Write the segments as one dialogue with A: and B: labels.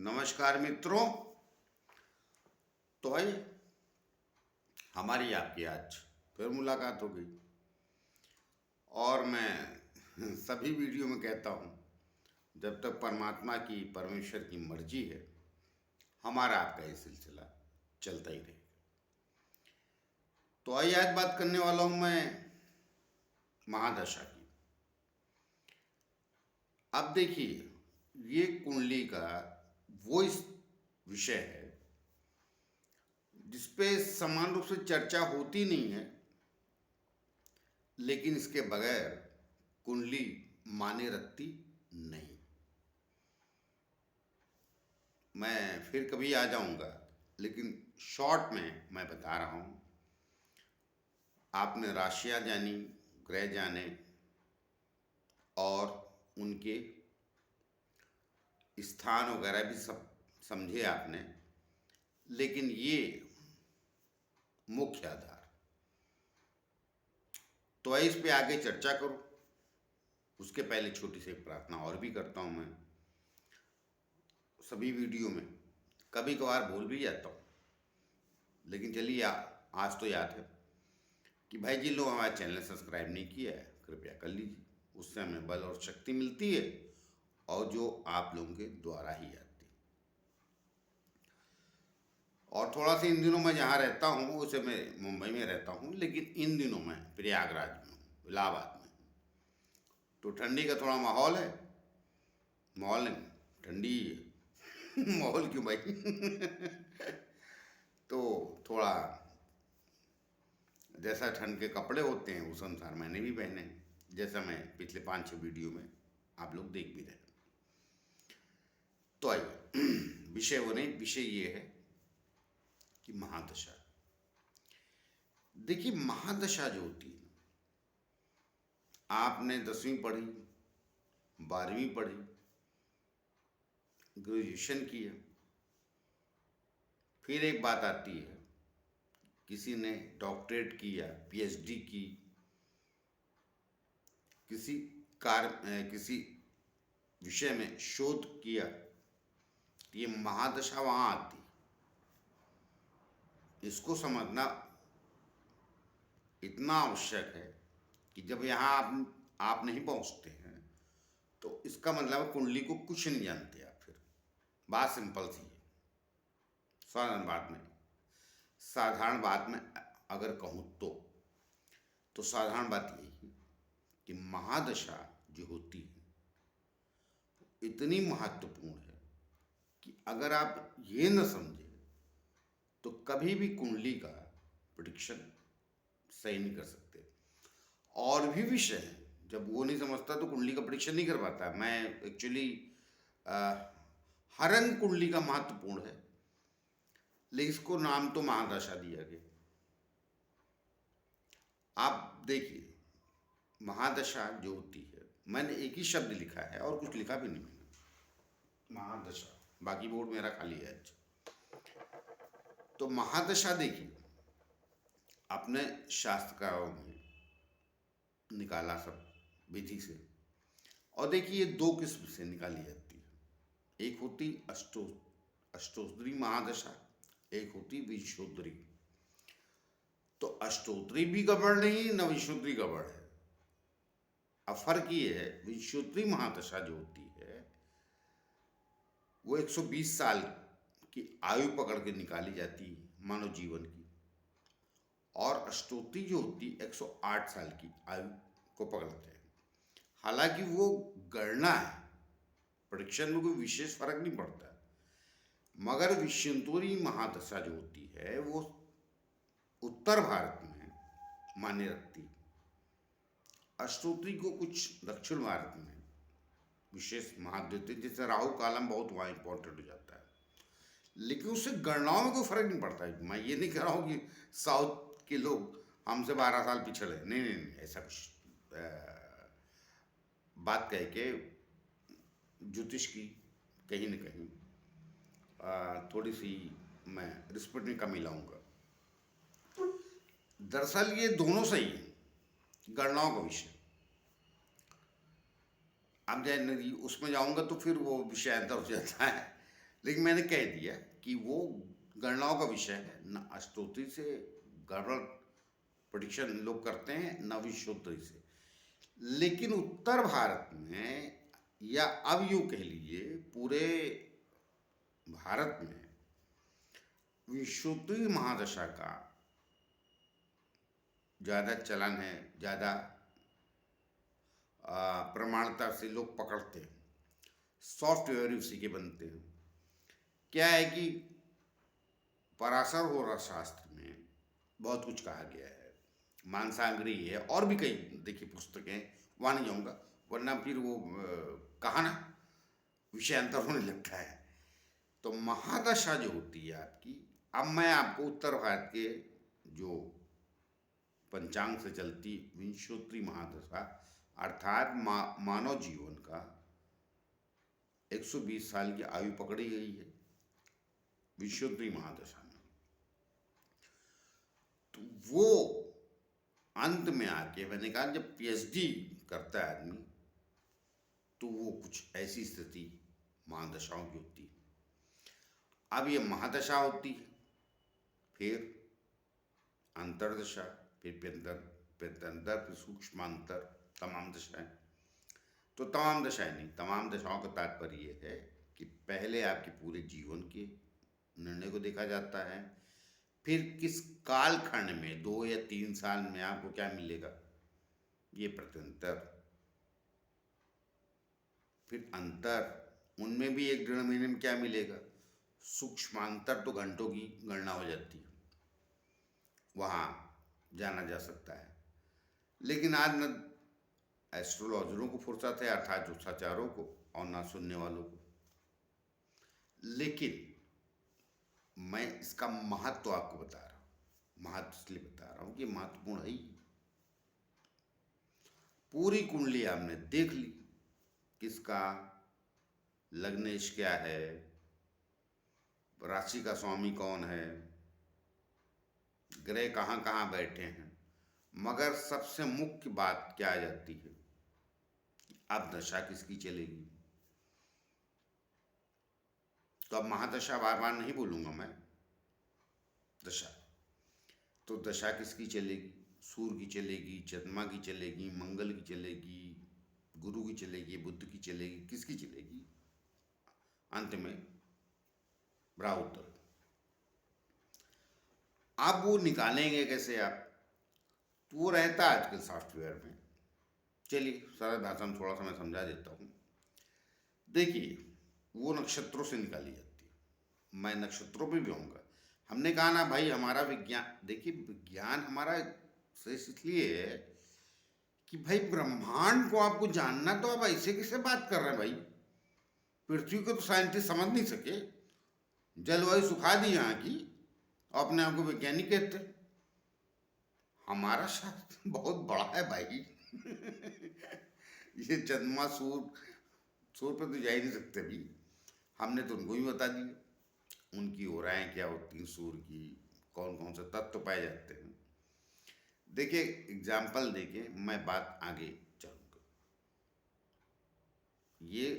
A: नमस्कार मित्रों। तो भाई हमारी आपकी आज फिर मुलाकात हो गई और मैं सभी वीडियो में कहता हूँ जब तक परमात्मा की परमेश्वर की मर्जी है हमारा आपका ये सिलसिला चलता ही रहेगा। तो आइए आज बात करने वाला हूँ मैं महादशा की। अब देखिए ये कुंडली का वो इस विषय है जिसपे समान रूप से चर्चा होती नहीं है, लेकिन इसके बगैर कुंडली माने रखती नहीं। मैं फिर कभी आ जाऊंगा, लेकिन शॉर्ट में मैं बता रहा हूं। आपने राशियां जानी, ग्रह जाने और उनके स्थान वगैरह भी सब समझे आपने, लेकिन ये मुख्य आधार। तो इस पे आगे चर्चा करो। उसके पहले छोटी सी प्रार्थना और भी करता हूं। मैं सभी वीडियो में कभी कभार भूल भी जाता हूँ, लेकिन चलिए आज तो याद है कि भाई जिन लोग हमारा चैनल सब्सक्राइब नहीं किया है कृपया कर लीजिए। उससे हमें बल और शक्ति मिलती है और जो आप लोगों के द्वारा ही आती है। और थोड़ा सा इन दिनों मैं जहाँ रहता हूँ उसे मैं मुंबई में रहता हूँ, लेकिन इन दिनों मैं प्रयागराज में हूँ, इलाहाबाद में। तो ठंडी का थोड़ा माहौल है। माहौल नहीं, ठंडी है माहौल क्यों भाई तो थोड़ा जैसा ठंड के कपड़े होते हैं उस अनुसार मैंने भी पहने हैं, जैसा मैं पिछले 5-6 वीडियो में आप लोग देख भी रहे हैं। तो आइए विषय वो नहीं, विषय ये है कि महादशा। देखिए महादशा जो होती है, आपने 10वीं पढ़ी, 12वीं पढ़ी, ग्रेजुएशन किया, फिर एक बात आती है किसी ने डॉक्टरेट किया, पीएचडी की, किसी किसी विषय में शोध किया, ये महादशा वहां आती। इसको समझना इतना आवश्यक है कि जब यहाँ आप नहीं पहुंचते हैं तो इसका मतलब कुंडली को कुछ नहीं जानते आप। फिर बात सिंपल सी है। साधारण बात में अगर कहूँ तो साधारण बात यही है कि महादशा जो होती है इतनी महत्वपूर्ण है कि अगर आप ये न समझे तो कभी भी कुंडली का प्रेडिक्शन सही नहीं कर सकते। और भी विषय है, जब वो नहीं समझता तो कुंडली का प्रेडिक्शन नहीं कर पाता। मैं एक्चुअली हर अंग कुंडली का महत्वपूर्ण है, लेकिन इसको नाम तो महादशा दिया गया। आप देखिए महादशा जो होती है, मैंने एक ही शब्द लिखा है और कुछ लिखा भी नहीं मैंने, महादशा। बाकी बोर्ड मेरा खाली है आज। तो महादशा देखिए अपने शास्त्रकारों में निकाला सब विधि से, और देखिए ये 2 किस्म से निकाली जाती है। एक होती अष्टोत्तरी महादशा, एक होती विंशोत्तरी। तो अष्टोत्तरी भी गड़बड़ नहीं, न विंशोत्तरी गड़बड़ है। अब फर्क ये है, विंशोत्तरी महादशा जो होती है वो 120 साल की आयु पकड़ के निकाली जाती है मानव जीवन की, और अष्टोत्तरी जो होती है 108 साल की आयु को पकड़ते हैं। हालांकि वो गणना है, प्रेडिक्शन में कोई विशेष फर्क नहीं पड़ता। मगर विंशोत्तरी महादशा जो होती है वो उत्तर भारत में मान्य रखती है, अष्टोत्तरी को कुछ दक्षिण भारत में विशेष महत्व देते हैं। जैसे राहु कालम बहुत वहाँ इंपॉर्टेंट हो जाता है, लेकिन उससे गणनाओं में कोई फर्क नहीं पड़ता है। मैं ये नहीं कह रहा हूँ कि साउथ के लोग हमसे 12 साल पिछड़े, नहीं नहीं नहीं, ऐसा कुछ बात कह के ज्योतिष की कहीं न कहीं थोड़ी सी मैं रिस्पेक्ट में कमी लाऊंगा। दरअसल ये दोनों सही है, गणनाओं का विषय। अब जैसे उसमें जाऊंगा तो फिर वो विषय अंतर हो जाता है, लेकिन मैंने कह दिया कि वो गणनाओं का विषय है, न अष्टोत्री से गड़बड़ प्रोडिक्शन लोग करते हैं न विश्वोत्तरी से। लेकिन उत्तर भारत में, या अब यूँ कह लीजिए पूरे भारत में, विश्वोत्तरी महादशा का ज़्यादा चलन है, ज़्यादा प्रमाणता से लोग पकड़ते हैं। सॉफ्टवेयर उसी के बनते हैं। क्या है कि पराशर होरा शास्त्र में बहुत कुछ कहा गया है, मानसांगरी है और भी कई देखिए पुस्तकें, वहाँ नहीं जाऊँगा वरना फिर वो कहा ना विषयांतर होने लगता है। तो महादशा जो होती है आपकी, अब मैं आपको उत्तर भारत के जो पंचांग से चलती विंशोत्तरी महादशा, अर्थात मानव जीवन का 120 साल की आयु पकड़ी गई है विंशोत्तरी महादशा में। तो वो अंत में आके मैंने कहा जब पीएचडी करता है आदमी तो वो कुछ ऐसी स्थिति महादशाओं की होती है। अब ये महादशा होती है, फिर अंतरदशा, फिर प्यंतर, फिर सूक्ष्मांतर, तमाम दशाएं। तो तमाम दशाएं नहीं, तमाम दशाओं का तात्पर्य ये है कि पहले आपके पूरे जीवन के निर्णय को देखा जाता है, फिर किस कालखंड में 2 या 3 साल में आपको क्या मिलेगा, ये प्रत्यंतर, फिर अंतर, उनमें भी 1 डेढ़ महीने में क्या मिलेगा, सूक्ष्मांतर तो घंटों की गणना हो जाती है, वहाँ जाना जा सकता है। लेकिन आज न एस्ट्रोलॉजरों को फुर्सत है, अर्थात ज्योतिषाचारों को, और ना सुनने वालों को। लेकिन मैं इसका महत्व आपको बता रहा हूँ, महत्व इसलिए बता रहा हूँ कि महत्वपूर्ण है ही। पूरी कुंडली आपने देख ली, किसका लग्नेश क्या है, राशि का स्वामी कौन है, ग्रह कहाँ कहाँ बैठे हैं, मगर सबसे मुख्य बात क्या आ जाती है, अब दशा किसकी चलेगी। तो अब महादशा बार बार नहीं बोलूंगा मैं, दशा। तो दशा किसकी चलेगी, सूर्य की चलेगी, चंद्रमा की चलेगी, मंगल की चलेगी, गुरु की चलेगी, बुध की चलेगी, किसकी चलेगी, अंत में राहु। अब वो निकालेंगे कैसे आप, तो वो रहता है आजकल सॉफ्टवेयर में। चलिए सरल भाषा में थोड़ा सा मैं समझा देता हूँ। देखिए वो नक्षत्रों से निकाली जाती है, मैं नक्षत्रों पे भी आऊँगा। हमने कहा ना भाई हमारा विज्ञान, देखिए विज्ञान हमारा श्रेष्ठ इसलिए है कि भाई ब्रह्मांड को आपको जानना, तो आप ऐसे कैसे बात कर रहे हैं भाई, पृथ्वी को तो साइंटिस्ट समझ नहीं सके, जलवायु सुखा दी यहाँ की, अपने आप को वैज्ञानिक कहते हैं। हमारा शास्त्र बहुत बड़ा है भाई ये चंद्रमा सूर्य पर तो जा ही नहीं सकते भी, हमने तो उनको ही बता दिया उनकी ओराएं क्या होती हैं, सूर्य की कौन कौन से तत्व पाए जाते हैं। देखिए एग्जाम्पल देके मैं बात आगे चलूँगा। ये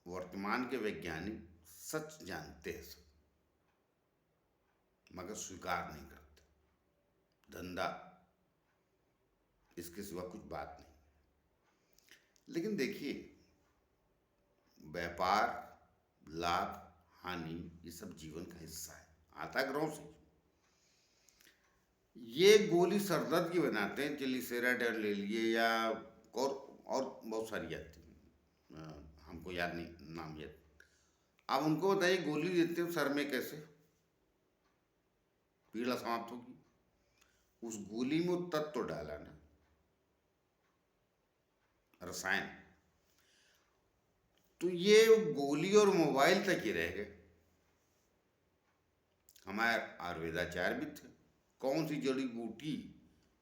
A: वर्तमान के वैज्ञानिक सच जानते हैं सब, मगर स्वीकार नहीं करते, धंधा, इसके सिवा कुछ बात नहीं। लेकिन देखिए व्यापार, लाभ, हानि, ये सब जीवन का हिस्सा है, आता ग्रहों से। ये गोली सरदर्द की बनाते हैं, चिलीसेराडेन ले लिए, या और बहुत सारी आती हैं, हमको याद नहीं नाम याद। आप उनको बताइए गोली देते हो सर में कैसे पीड़ा समाप्त होगी, उस गोली में वो तत्व डाला ना, रसायन। तो ये गोली और मोबाइल तक ही रह गए। हमारे आयुर्वेदाचार्य भी थे, कौन सी जड़ी बूटी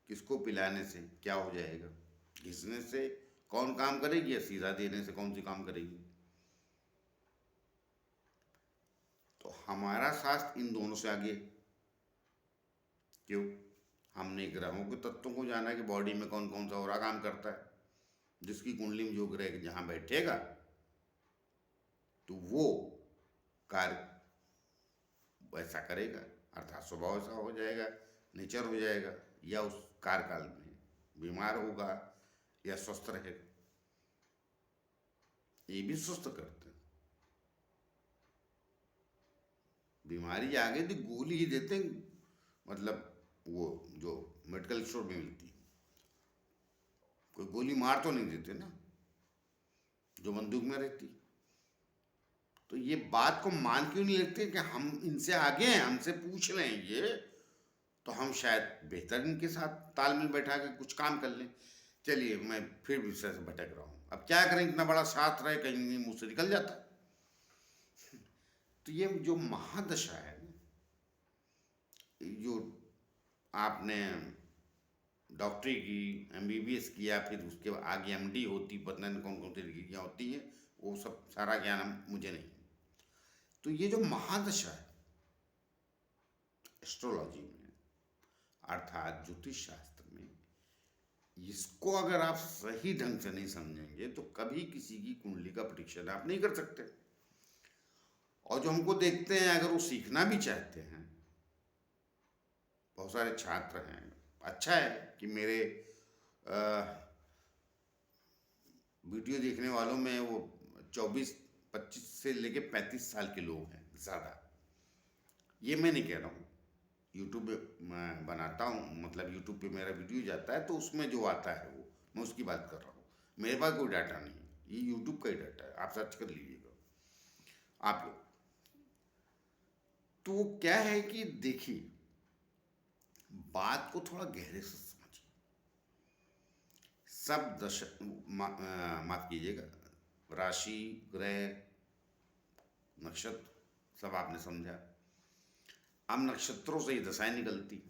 A: किसको पिलाने से क्या हो जाएगा, घिसने से कौन काम करेगी या सीधा देने से कौन सी काम करेगी। तो हमारा शास्त्र इन दोनों से आगे। क्यों, हमने ग्रहों के तत्वों को जाना कि बॉडी में कौन कौन सा और काम करता है, जिसकी कुंडली में जो ग्रह जहाँ बैठेगा तो वो कार्य वैसा करेगा, अर्थात स्वभाव ऐसा हो जाएगा, नेचर हो जाएगा, या उस कार्यकाल में बीमार होगा या स्वस्थ रहेगा। ये भी सुस्त करते हैं। बीमारी आ गई तो गोली ही देते हैं, मतलब वो जो मेडिकल स्टोर में मिलती है, कोई गोली मार तो नहीं देते ना, जो बंदूक में रहती। तो ये बात को मान क्यों नहीं लेते कि हम इनसे आगे हैं, हमसे पूछ लें ये, तो हम शायद बेहतर इनके साथ तालमेल बैठा के कुछ काम कर लें। चलिए, मैं फिर विषय से भटक रहा हूँ। अब क्या करें, इतना बड़ा शास्त्र है, कहीं मुंह से निकल जाता। तो ये जो महादशा है, जो आपने डॉक्टरी की, एमबीबीएस किया, फिर उसके आगे एमडी होती, पता नहीं कौन कौन सी डिग्रियाँ होती हैं, वो सब सारा ज्ञान मुझे नहीं। तो ये जो महादशा है एस्ट्रोलॉजी में, अर्थात ज्योतिष शास्त्र में, इसको अगर आप सही ढंग से नहीं समझेंगे तो कभी किसी की कुंडली का परीक्षण आप नहीं कर सकते। और जो हमको देखते हैं, अगर वो सीखना भी चाहते हैं, बहुत सारे छात्र हैं, अच्छा है कि मेरे वीडियो देखने वालों में वो 24-25 से लेके 35 साल के लोग हैं ज़्यादा। ये मैं नहीं कह रहा हूँ, यूट्यूब पे मैं बनाता हूँ, मतलब यूट्यूब पे मेरा वीडियो जाता है तो उसमें जो आता है वो मैं उसकी बात कर रहा हूँ। मेरे पास कोई डाटा नहीं है, ये यूट्यूब का ही डाटा है, आप सर्च कर लीजिएगा आप लोग। तो वो क्या है कि देखिए, बात को थोड़ा गहरे से समझिए। सब माफ कीजिएगा, राशि, ग्रह, नक्षत्र सब आपने समझा। अब नक्षत्रों से ही दशाएं निकलती।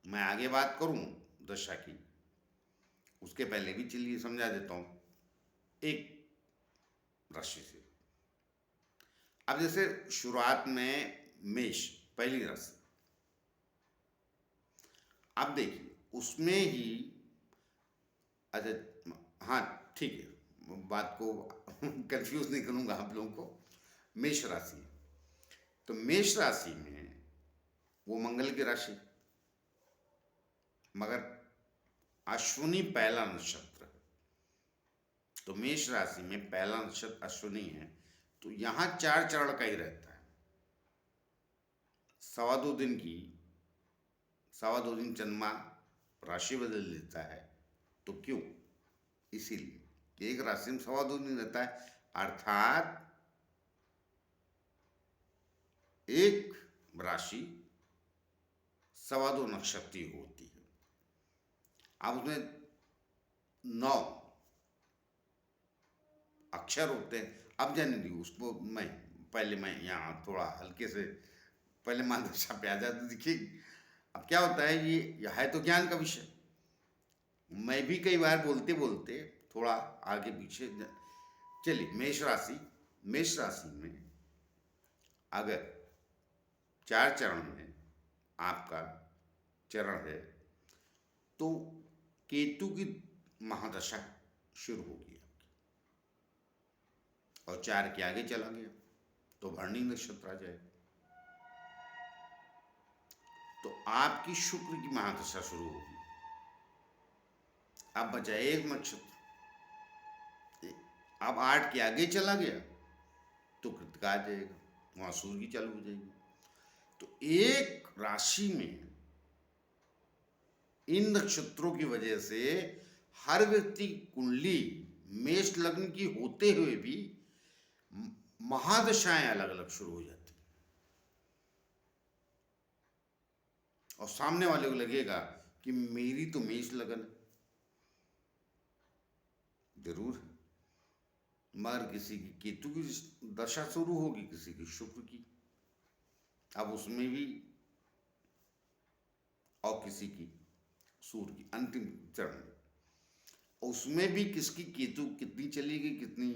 A: मैं आगे बात करूं दशा की, उसके पहले भी चलिए समझा देता हूं एक राशि से। अब जैसे शुरुआत में मेष, पहली राशि। अब देखिए उसमें ही, अच्छा हाँ ठीक है, बात को कंफ्यूज नहीं करूंगा आप लोगों को। मेष राशि, तो मेष राशि में वो मंगल की राशि, मगर अश्विनी पहला नक्षत्र है। तो मेष राशि में पहला नक्षत्र अश्विनी है, तो यहां 4 चरण का ही रहता है। 2.25 दिन की, 2.25 दिन चंद्रमा राशि बदल देता है। तो क्यों? इसीलिए एक राशि में 2.25 दिन रहता है, अर्थात एक राशि 2.25 नक्षत्रीय होती है। अब उसमें 9 अक्षर होते हैं। अब जाने दी उसको, मैं यहाँ थोड़ा हल्के से पहले महादशा पे आ जाता। तो देखिए अब क्या होता है, ये है तो ज्ञान का विषय। मैं भी कई बार बोलते बोलते थोड़ा आगे पीछे चलिए। मेष राशि में अगर 4 चरण में आपका चरण है, तो केतु की महादशा शुरू होगी आपकी, और 4 के आगे चला गया तो भरणी नक्षत्र आ जाएगा। तो आपकी शुक्र की महादशा शुरू होगी। अब बचा एक नक्षत्र, अब 8 के आगे चला गया तो कृतिका आ जाएगा, वहां सूर्य की चालू हो जाएगी। तो एक राशि में इन नक्षत्रों की वजह से हर व्यक्ति की कुंडली मेष लग्न की होते हुए भी महादशाएं अलग अलग शुरू हो जाती, और सामने वाले को लगेगा कि मेरी तो मेष लगन है। जरूर है, मगर किसी की केतु की दशा शुरू होगी, किसी की शुक्र की, अब उसमें भी, और किसी की सूर्य की अंतिम चरण में, उसमें भी किसकी केतु कितनी चलेगी, कितनी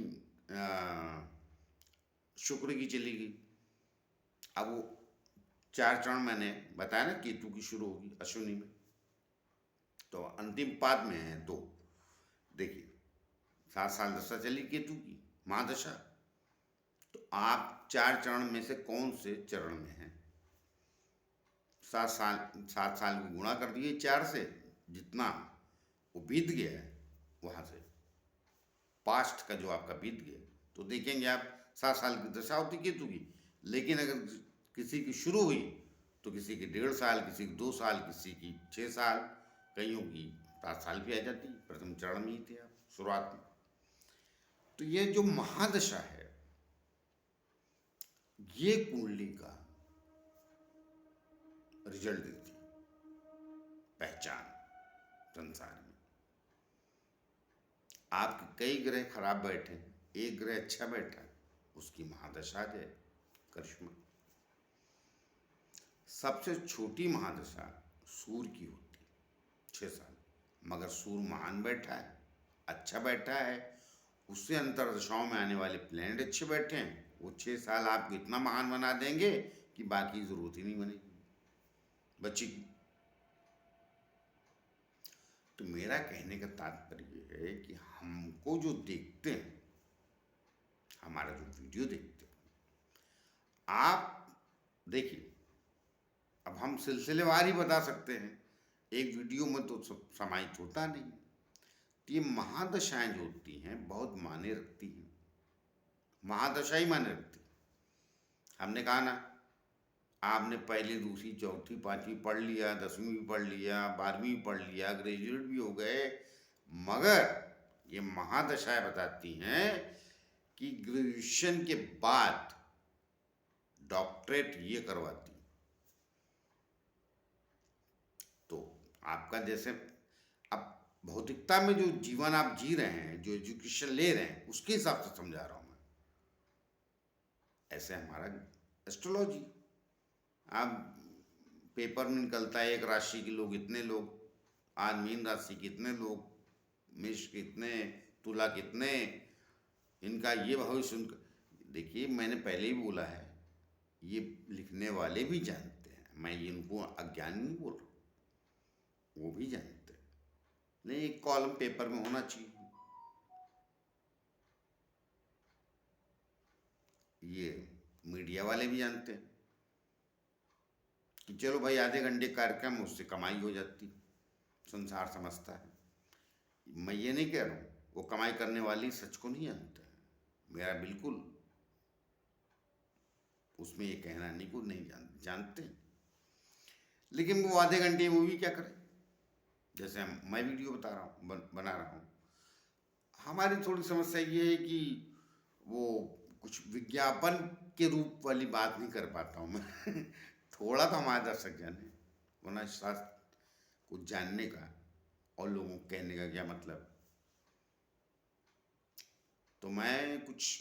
A: शुक्र की चलेगी। अब वो 4 चरण मैंने बताया ना, केतु की शुरू होगी अश्विनी में, तो अंतिम पाद में है। तो देखिए 7 साल दशा चली केतु की महादशा, तो आप 4 चरण में से कौन से चरण में हैं? 7 साल को गुणा कर दिए 4 से, जितना वो बीत गया है वहाँ से, पास्ट का जो आपका बीत गया, तो देखेंगे आप 7 साल की दशा होती केतु की। लेकिन अगर किसी की शुरू हुई तो किसी की 1.5 साल, किसी की 2 साल, किसी की 6 साल, कईयों की 7 साल भी आ जाती। प्रथम चरण में ही थे आप शुरुआत में। तो ये जो महादशा है, ये कुंडली का रिजल्ट देती है, पहचान संसार में। आपके कई ग्रह खराब बैठे, एक ग्रह अच्छा बैठा, उसकी महादशा है, करिश्मा। सबसे छोटी महादशा सूर्य की होती, 6 साल। मगर सूर्य महान बैठा है, अच्छा बैठा है, उससे अंतरदशाओं में आने वाले प्लैनेट अच्छे बैठे हैं, वो 6 साल आपको इतना महान बना देंगे कि बाकी जरूरत ही नहीं बनेगी बच्ची की। तो मेरा कहने का तात्पर्य है कि हमको जो देखते हैं, हमारा जो वीडियो देखते हैं, आप देखिए, अब हम सिलसिलेवार ही बता सकते हैं, एक वीडियो में तो सब समाहित होता नहीं। तो ये महादशाएं जो होती हैं बहुत मायने रखती हैं, महादशा ही मायने रखती। हमने कहा ना, आपने पहली, दूसरी, चौथी, पांचवी पढ़ लिया, 10वीं भी पढ़ लिया, 12वीं भी पढ़ लिया, ग्रेजुएट भी हो गए, मगर ये महादशाएं बताती हैं कि ग्रेजुएशन के बाद डॉक्टरेट ये करवाती। तो आपका जैसे अब भौतिकता में जो जीवन आप जी रहे हैं, जो एजुकेशन ले रहे हैं, उसके हिसाब से समझा रहा हूं मैं। ऐसे हमारा एस्ट्रोलॉजी, आप पेपर में निकलता है, एक राशि के लोग इतने लोग, आज मीन राशि के इतने लोग, मेष के इतने, तुला कितने, इनका ये भविष्य, उनका। देखिए, मैंने पहले ही बोला है, ये लिखने वाले भी जानते हैं, मैं ये इनको अज्ञान नहीं बोल रहा, वो भी जानते हैं। नहीं, एक कॉलम पेपर में होना चाहिए। ये मीडिया वाले भी जानते हैं कि चलो भाई, आधे घंटे कार्यक्रम, उससे कमाई हो जाती, संसार समझता है। मैं ये नहीं कह रहा हूँ वो कमाई करने वाली सच को नहीं जानते हैं, मेरा बिल्कुल उसमें ये कहना नहीं को नहीं जानते हैं। लेकिन वो आधे घंटे में भी क्या करें, जैसे मैं वीडियो बता रहा हूँ, बना रहा हूँ। हमारी थोड़ी समस्या ये है कि वो कुछ विज्ञापन के रूप वाली बात नहीं कर पाता हूँ मैं थोड़ा तो हमारा दर्शक जाने, वरना शास्त्र कुछ जानने का और लोगों को कहने का क्या मतलब। तो मैं कुछ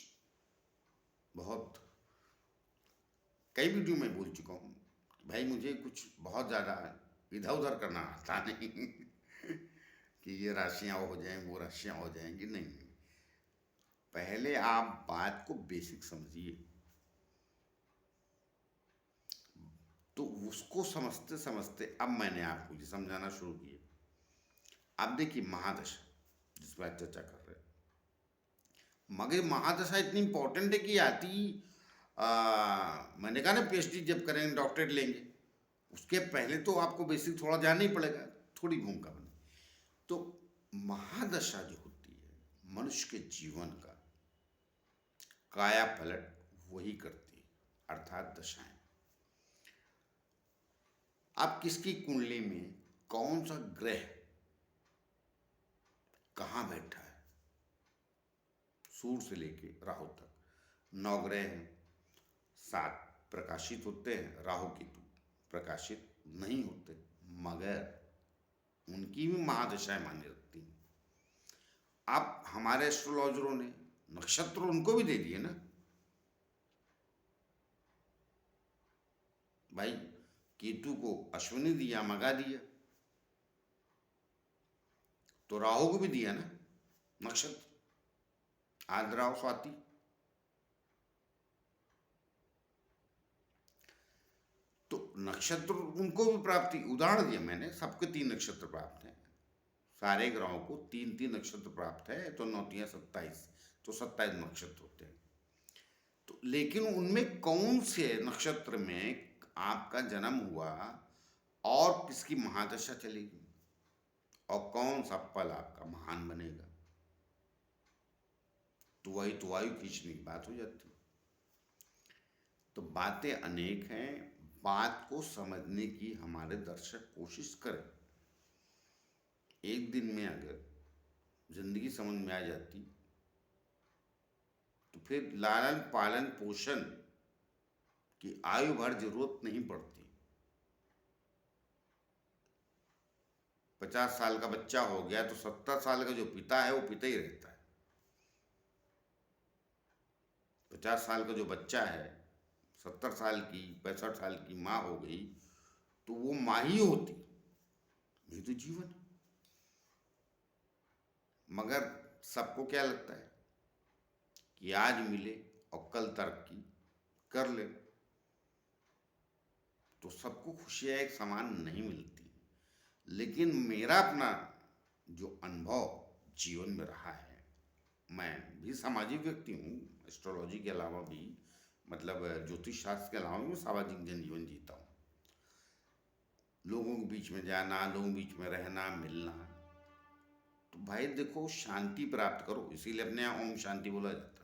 A: बहुत कई वीडियो में बोल चुका हूँ, भाई मुझे कुछ बहुत ज़्यादा इधर उधर करना आता नहीं कि ये राशियाँ हो जाएं, वो राशियाँ हो जाएंगी, नहीं। पहले आप बात को बेसिक समझिए, तो उसको समझते समझते अब मैंने आपको ये समझाना शुरू किया। अब देखिए, महादशा जिस पर चर्चा कर रहे हैं, मगर महादशा इतनी इंपॉर्टेंट है कि आती, मैंने कहा ना, पीएचडी जब करेंगे, डॉक्टरेट लेंगे, उसके पहले तो आपको बेसिक थोड़ा जानना ही पड़ेगा, थोड़ी भूमिका बने। तो महादशा जो होती है मनुष्य के जीवन का काया पलट वही करती है, अर्थात दशाएं। अब किसकी कुंडली में कौन सा ग्रह कहाँ बैठा है, सूर्य से लेके राहु तक 9 ग्रह हैं, 7 प्रकाशित होते हैं, राहु केतु प्रकाशित नहीं होते, मगर उनकी भी महादशाएं मान्य रखती हैं। अब हमारे एस्ट्रोलॉजरों ने नक्षत्र उनको भी दे दिए ना भाई, केतु को अश्विनी दिया, मगा दिया, तो राहु को भी दिया ना नक्षत्र, आद्रा और स्वाति। तो नक्षत्र उनको भी प्राप्ति, उदाहरण दिया मैंने, सबके 3 नक्षत्र प्राप्त हैं, सारे ग्रहों को 3 3 नक्षत्र प्राप्त है, तो 9 3 27, तो 27 नक्षत्र होते हैं। तो तो लेकिन उनमें कौन से नक्षत्र में आपका जन्म हुआ और किसकी महादशा चलेगी और कौन सा पल आपका महान बनेगा, तो वही तो वायु खींचने की बात हो जाती है। तो बातें अनेक हैं, बात को समझने की हमारे दर्शक कोशिश करें। एक दिन में अगर जिंदगी समझ में आ जाती तो फिर लालन पालन पोषण की आयु भर जरूरत नहीं पड़ती। 50 साल का बच्चा हो गया तो 70 साल का जो पिता है वो पिता ही रहता है। 50 साल का जो बच्चा है, 70 साल की 65 साल की माँ हो गई तो वो माँ ही होती, ये तो जीवन है। मगर सबको क्या लगता है कि आज मिले और कल तरक्की कर ले, तो सबको खुशियाँ एक समान नहीं मिलती। लेकिन मेरा अपना जो अनुभव जीवन में रहा है, मैं भी सामाजिक व्यक्ति हूँ, एस्ट्रोलॉजी के अलावा भी, मतलब ज्योतिष शास्त्र के अलावा भी मैं सामाजिक जनजीवन जीता हूँ। लोगों के बीच में जाना, लोगों के बीच में रहना, मिलना। तो भाई देखो, शांति प्राप्त करो, इसीलिए अपने यहाँ ओम शांति बोला जाता है।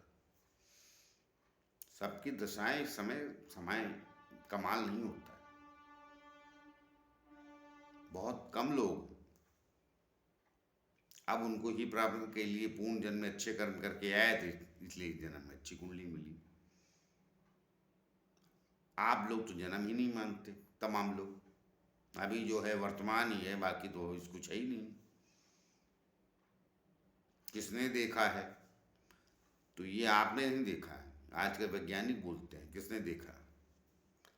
A: सबकी दशाएं इस समय कमाल नहीं होता है। बहुत कम लोग अब उनको ही प्राप्त के लिए पूर्ण जन्म में अच्छे कर्म करके आए थे, इसलिए जन्म में अच्छी कुंडली मिली। आप लोग तो जन्म ही नहीं मानते, तमाम लोग। अभी जो है वर्तमान ही है, बाकी तो इस कुछ है ही नहीं। किसने देखा है? तो ये आपने नहीं देखा है, आज के वैज्ञानिक बोलते हैं किसने देखा।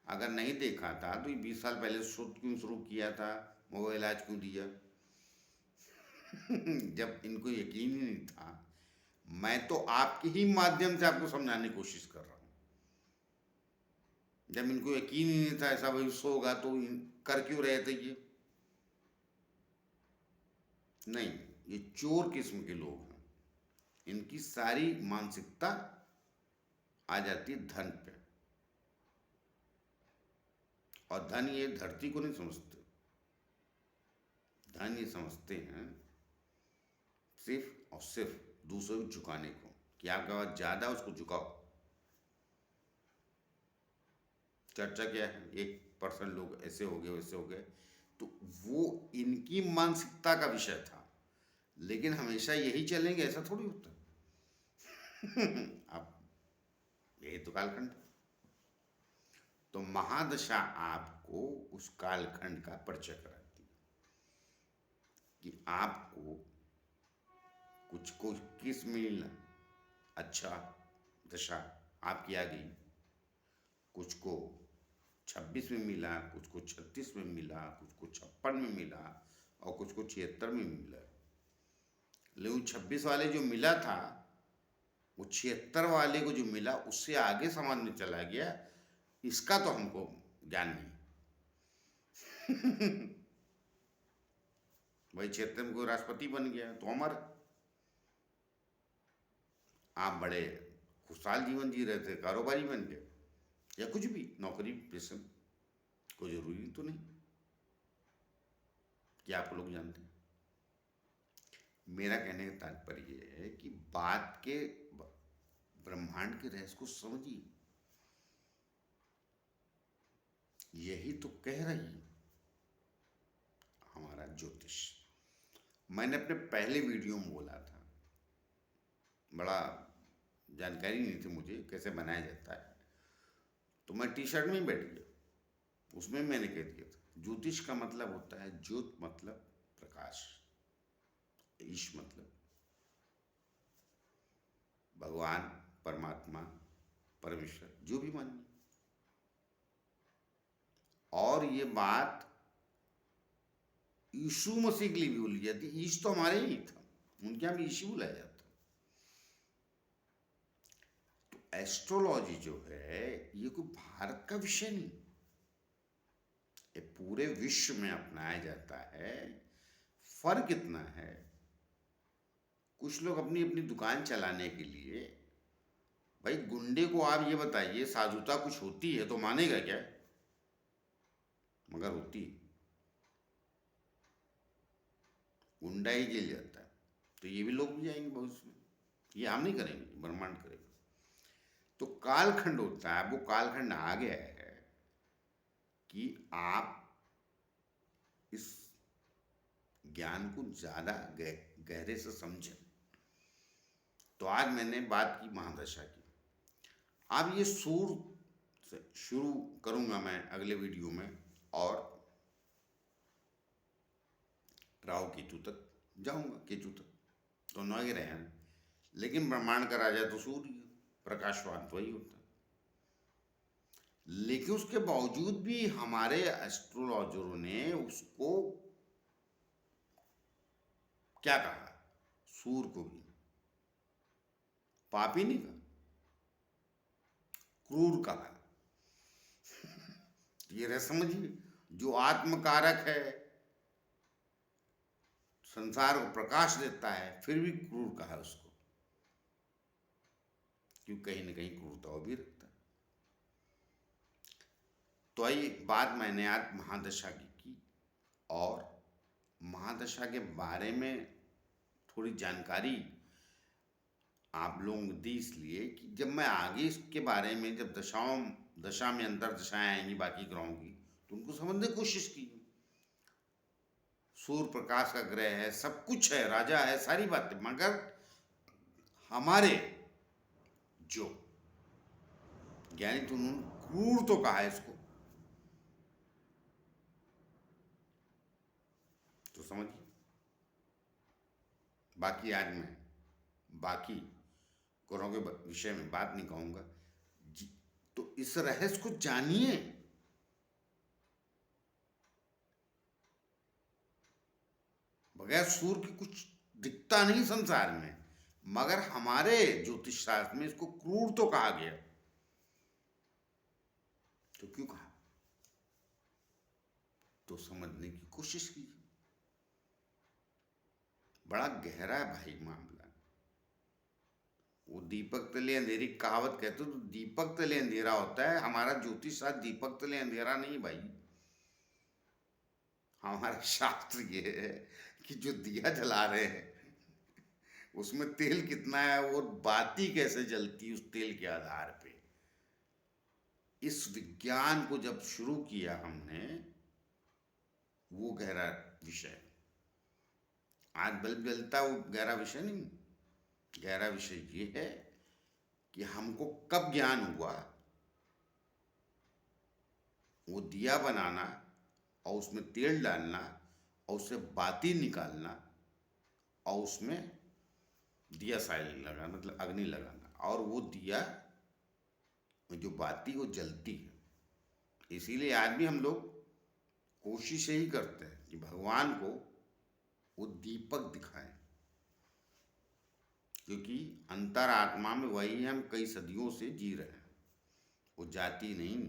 A: अगर नहीं देखा था तो ये 20 साल पहले शोध क्यों शुरू किया था, मोबाइल इलाज क्यों दिया? जब इनको यकीन ही नहीं था। मैं तो आपके ही माध्यम से आपको समझाने की कोशिश कर रहा हूँ। जब इनको यकीन ही नहीं था ऐसा भविष्य होगा तो कर क्यों रहे थे ये? नहीं, ये चोर किस्म के लोग हैं। इनकी सारी मानसिकता आ जाती है धन पे, और धन ये धरती को नहीं समझते। धन ये समझते हैं सिर्फ और सिर्फ दूसरों को झुकाने को, कि आपके पास ज्यादा उसको झुकाओ। चर्चा क्या है, 1% लोग ऐसे हो गए वैसे हो गए, तो वो इनकी मानसिकता का विषय था। लेकिन हमेशा यही चलेंगे ऐसा थोड़ी होता। अब यही तो कालखंड। तो महादशा आपको उस कालखंड का परिचय कराती है कि आपको कुछ को किस मिलना अच्छा दशा आपकी आ गई, कुछ को 26 में मिला, कुछ को 36 में मिला, कुछ को 56 में मिला और कुछ को 76 में मिला। लेकिन 26 वाले जो मिला था वो 76 वाले को जो मिला उससे आगे समाज में चला गया, इसका तो हमको ज्ञान नहीं। भाई 76 में कोई राष्ट्रपति बन गया तो हमारे, आप बड़े खुशहाल जीवन जी रहे थे, कारोबारी बन गए या कुछ भी, नौकरी पेशा, कोई जरूरी तो नहीं कि आप लोग जानते हैं। मेरा कहने का तात्पर्य ये है कि बात के ब्रह्मांड के रहस्य को समझिए। यही तो कह रही है हमारा ज्योतिष। मैंने अपने पहले वीडियो में बोला था, बड़ा जानकारी नहीं थी मुझे कैसे बनाया जाता है, तो मैं टी शर्ट में ही बैठ गया। उसमें मैंने कह दिया था ज्योतिष का मतलब होता है, ज्योत मतलब प्रकाश, ईश मतलब भगवान, परमात्मा, परमेश्वर, जो भी मानिए। और ये बात यीशु मसीह के लिए भी बोली जाती। ईश तो हमारे ही था, उनके यहाँ भी यीशु बुलाया जाता। तो एस्ट्रोलॉजी जो है ये कोई भारत का विषय नहीं, ये पूरे विश्व में अपनाया जाता है। फर्क इतना है, कुछ लोग अपनी अपनी दुकान चलाने के लिए भाई गुंडे को आप ये बताइए साधुता कुछ होती है तो मानेगा क्या? मगर होती है। गुंडा ही जेल जाता है, तो ये भी लोग भी जाएंगे भविष्य में। ये हम नहीं करेंगे, ब्रह्मांड करेगा। तो कालखंड होता है, वो कालखंड आ गया है कि आप इस ज्ञान को ज्यादा गहरे से समझें। तो आज मैंने बात की महादशा की। अब ये सूर से शुरू करूंगा मैं अगले वीडियो में, और राहु केतु तक जाऊंगा, केतु तक तो न ही रहे, लेकिन ब्रह्मांड का राजा तो सूर्य, प्रकाशवान वही होता है। लेकिन उसके बावजूद भी हमारे एस्ट्रोलॉजरों ने उसको क्या कहा? सूर्य को भी पापी नहीं कहा, क्रूर कहा। ये रह समझिए, जो आत्मकारक है, संसार को प्रकाश देता है, फिर भी क्रूर कहा उसको, क्योंकि कहीं ना कहीं क्रूरता वो भी रखता है। तो आइए, बात मैंने आज महादशा की, और महादशा के बारे में थोड़ी जानकारी आप लोगों को दी इसलिए कि जब मैं आगे इसके बारे में, जब दशा में अंतर दशाएं आएंगी बाकी ग्रहों की, तो उनको समझने की कोशिश की। सूर्य प्रकाश का ग्रह है, सब कुछ है, राजा है, सारी बातें, मगर हमारे जो ज्ञानी तो उन्होंने क्रूर तो कहा है इसको, तो समझिए। बाकी आज मैं बाकी ग्रहों के विषय में बात नहीं कहूंगा तो इस रहस्य को जानिए। बगैर सूर्य के कुछ दिखता नहीं संसार में, मगर हमारे ज्योतिष शास्त्र में इसको क्रूर तो कहा गया। तो क्यों कहा? तो समझने की कोशिश कीजिए। बड़ा गहरा है भाई मामला। वो दीपक तले अंधेरी कहावत कहते, तो दीपक तले अंधेरा होता है। हमारा ज्योतिष शास्त्र दीपक तले अंधेरा नहीं भाई। हमारा शास्त्र ये है कि जो दिया जला रहे हैं उसमें तेल कितना है और बाती कैसे जलती उस तेल के आधार पे। इस विज्ञान को जब शुरू किया हमने, वो गहरा विषय। आज बल्ब जलता, वो गहरा विषय नहीं। गहरा विषय ये है कि हमको कब ज्ञान हुआ, वो दिया बनाना और उसमें तेल डालना और उससे बाती निकालना और उसमें दिया साइल लगाना, मतलब अग्नि लगाना, और वो दिया जो बाती वो जलती है। इसीलिए आज भी हम लोग कोशिश यही करते हैं कि भगवान को वो दीपक दिखाएं, क्योंकि अंतरात्मा में वही हम कई सदियों से जी रहे हैं, वो जाति नहीं।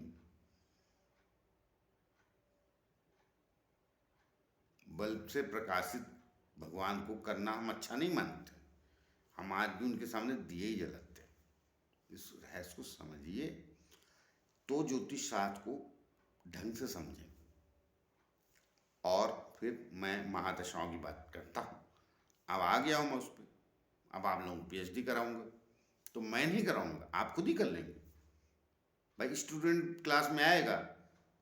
A: बल्ब से प्रकाशित भगवान को करना हम अच्छा नहीं मानते। हम आज भी उनके सामने दिए ही जलाते हैं। इस रहस्य को समझिए तो ज्योतिष शास्त्र को ढंग से समझें। और फिर मैं महादशाओं की बात करता हूँ। अब आ गया हूँ मैं उस पर। अब आप लोगों को पीएचडी कराऊंगा, तो मैं नहीं कराऊंगा, आप खुद ही कर लेंगे भाई। स्टूडेंट क्लास में आएगा,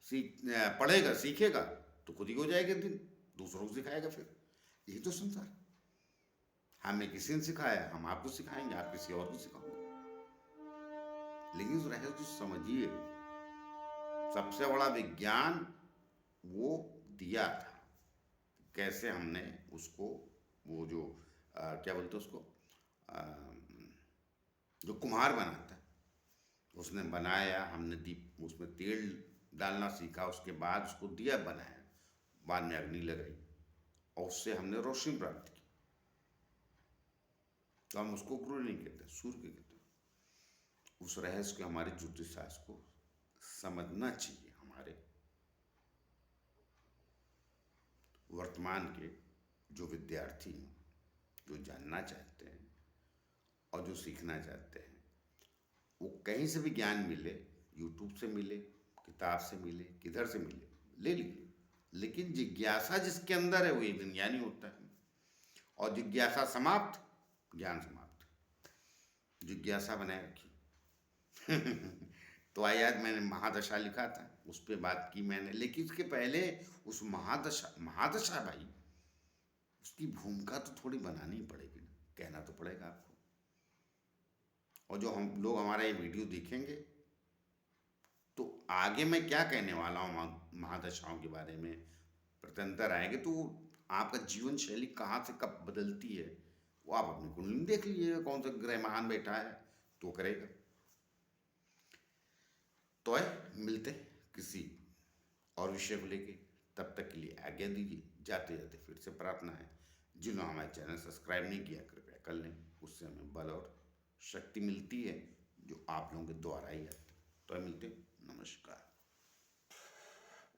A: सीख पढ़ेगा, सीखेगा, तो खुद ही हो जाएगा दिन, दूसरों को सिखाएगा। फिर यही तो संसार। हमें किसी ने सिखाया, हम आपको सिखाएंगे, आप किसी और को सिखाओगे। लेकिन उस रहस्य को समझिए। सबसे बड़ा विज्ञान वो दिया था, कैसे हमने उसको, वो जो क्या बोलते उसको, जो कुम्हार बनाता है उसने बनाया, हमने दीप उसमें तेल डालना सीखा, उसके बाद उसको दिया बनाया, बाद में अग्नि लगाई और उससे हमने रोशनी प्राप्त की। तो हम उसको क्रूर नहीं कहते, सूर्य के कहते। उस रहस्य को हमारे ज्योतिष शास्त्र को समझना चाहिए। हमारे वर्तमान के जो विद्यार्थी हैं, जो जानना चाहते हैं और जो सीखना चाहते हैं, वो कहीं से भी ज्ञान मिले, यूट्यूब से मिले, किताब से मिले, किधर से मिले, ले लीजिए, लेकिन जिज्ञासा जिसके अंदर है वो एक दिन ज्ञानी होता है। और जिज्ञासा समाप्त, ज्ञान समाप्त। जिज्ञासा बनाए रखिए। तो आज मैंने महादशा लिखा था, उस पर बात की मैंने, लेकिन उसके पहले उस महादशा महादशा भाई, उसकी भूमिका तो थोड़ी बनानी पड़ेगी ना, कहना तो पड़ेगा आपको। और जो हम लोग हमारा ये वीडियो देखेंगे तो आगे मैं क्या कहने वाला हूँ महादशाओं के बारे में, प्रत्यंतर आएंगे तो आपका जीवन शैली कहाँ से कब बदलती है वो आप अपनी कुंडली में देख लीजिएगा, कौन सा ग्रह महान बैठा है तो करेगा। तो है मिलते किसी और विषय को लेके, तब तक के लिए आज्ञा दीजिए। जाते जाते फिर से प्रार्थना है, जिन्होंने हमारे चैनल सब्सक्राइब नहीं किया कृपया कर लें, उससे हमें बल और शक्ति मिलती है जो आप लोगों के द्वारा ही आती है। तो मिलते, नमस्कार।